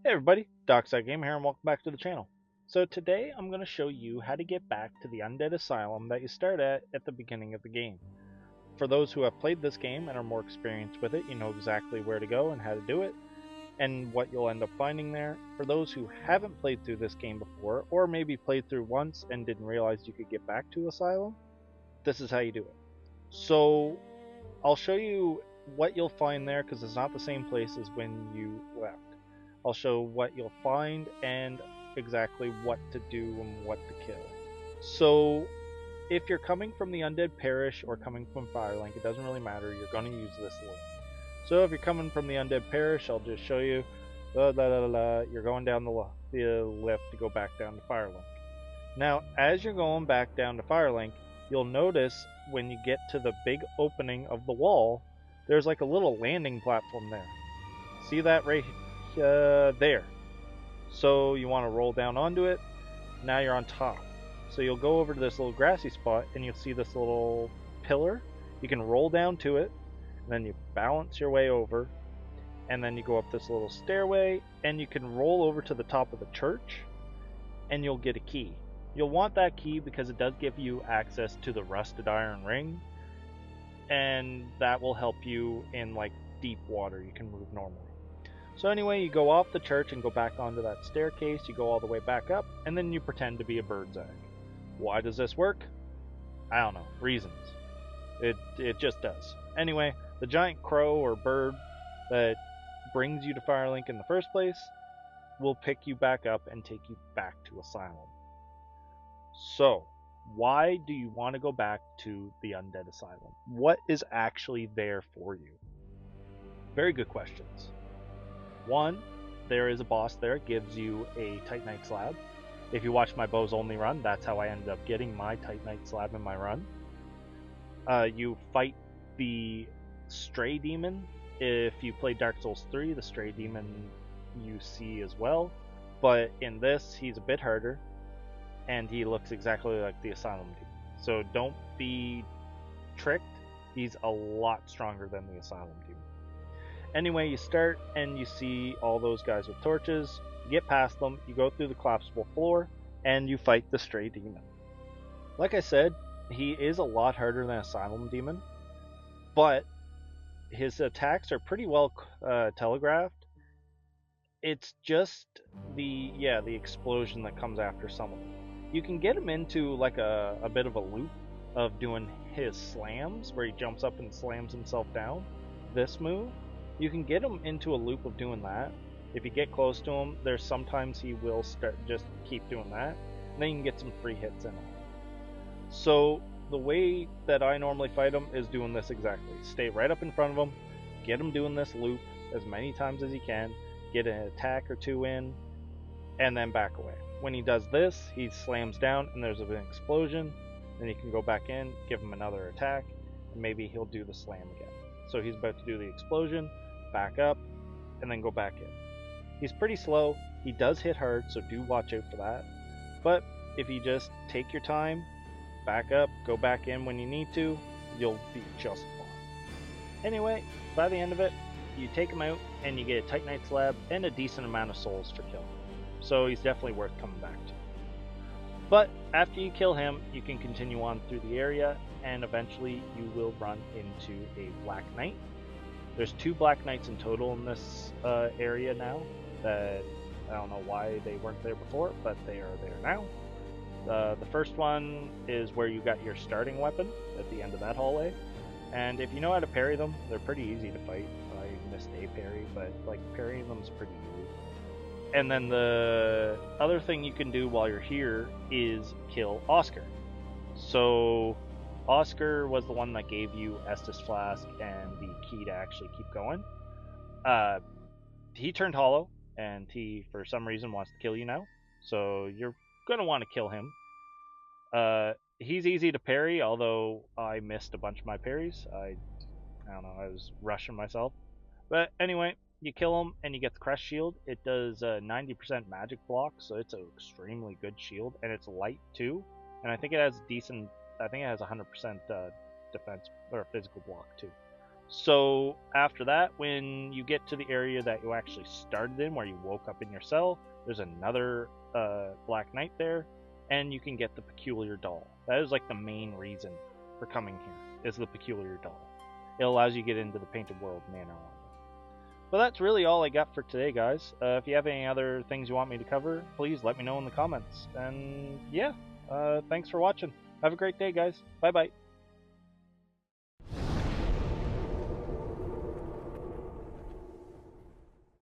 Hey everybody, Dockside Gamer here and welcome back to the channel. So today I'm going to show you how to get back to the Undead Asylum that you start at the beginning of the game. For those who have played this game and are more experienced with it, you know exactly where to go and how to do it, and what you'll end up finding there. For those who haven't played through this game before, or maybe played through once and didn't realize you could get back to Asylum, this is how you do it. So I'll show you what you'll find there because it's not the same place as when you left. I'll show what you'll find and exactly what to do and what to kill. So, if you're coming from the Undead Parish or coming from Firelink, it doesn't really matter. You're going to use this link. So, if you're coming from the Undead Parish, I'll just show you. You're going down the lift to go back down to Firelink. Now, as you're going back down to Firelink, you'll notice when you get to the big opening of the wall, there's like a little landing platform there. See that right there? So you want to roll down onto it. Now you're on top. So you'll go over to this little grassy spot and you'll see this little pillar. You can roll down to it, and then you balance your way over, and then you go up this little stairway, and you can roll over to the top of the church, and you'll get a key. You'll want that key because it does give you access to the rusted iron ring, and that will help you in like deep water. You can move normally. So anyway, you go off the church and go back onto that staircase, you go all the way back up, and then you pretend to be a bird's egg. Why does this work? I don't know. Reasons. It just does. Anyway, the giant crow or bird that brings you to Firelink in the first place will pick you back up and take you back to Asylum. So, why do you want to go back to the Undead Asylum? What is actually there for you? Very good questions. One, there is a boss there. It gives you a Titanite slab. If you watch my bows only run, that's how I ended up getting my Titanite slab in my run. You fight the Stray Demon. If you play Dark Souls 3, the Stray Demon you see as well. But in this, he's a bit harder, and he looks exactly like the Asylum Demon. So don't be tricked. He's a lot stronger than the Asylum Demon. Anyway, you start and you see all those guys with torches. You get past them, you go through the collapsible floor, and you fight the Stray Demon. Like I said, he is a lot harder than Asylum Demon, but his attacks are pretty well telegraphed. It's just the explosion that comes after some of them. You can get him into like a bit of a loop of doing his slams where he jumps up and slams himself down. This move, you can get him into a loop of doing that. If you get close to him, there's sometimes he will start just keep doing that, and then you can get some free hits in him. So the way that I normally fight him is doing this exactly. Stay right up in front of him, get him doing this loop as many times as you can, get an attack or two in, and then back away. When he does this, he slams down and there's an explosion. Then you can go back in, give him another attack, and maybe he'll do the slam again. So he's about to do the explosion, back up, and then go back in. He's pretty slow. He does hit hard, so do watch out for that. But if you just take your time, back up, go back in when you need to, you'll be just fine. Anyway, by the end of it, you take him out and you get a Titanite slab and a decent amount of souls for killing. So he's definitely worth coming back to. But after you kill him, you can continue on through the area, and eventually you will run into a Black Knight. There's 2 Black Knights in total in this area now. That I don't know why they weren't there before, but they are there now. The first one is where you got your starting weapon at the end of that hallway, and if you know how to parry them, they're pretty easy to fight. I missed a parry, but like parrying them is pretty easy. And then the other thing you can do while you're here is kill Oscar. So Oscar was the one that gave you Estus Flask and the key to actually keep going. He turned hollow, and he, for some reason, wants to kill you now. So you're gonna want to kill him. He's easy to parry, although I missed a bunch of my parries. I don't know, I was rushing myself. But anyway, you kill him and you get the Crest Shield. It does 90% magic block, so it's an extremely good shield, and it's light too. And I think it has decent. I think it has 100% defense or physical block too. So after that, when you get to the area that you actually started in, where you woke up in your cell, there's another Black Knight there, and you can get the Peculiar Doll. That is like the main reason for coming here, is the Peculiar Doll. It allows you to get into the Painted World Manor. But that's really all I got for today, guys. If you have any other things you want me to cover, please let me know in the comments. And yeah, thanks for watching. Have a great day, guys. Bye-bye.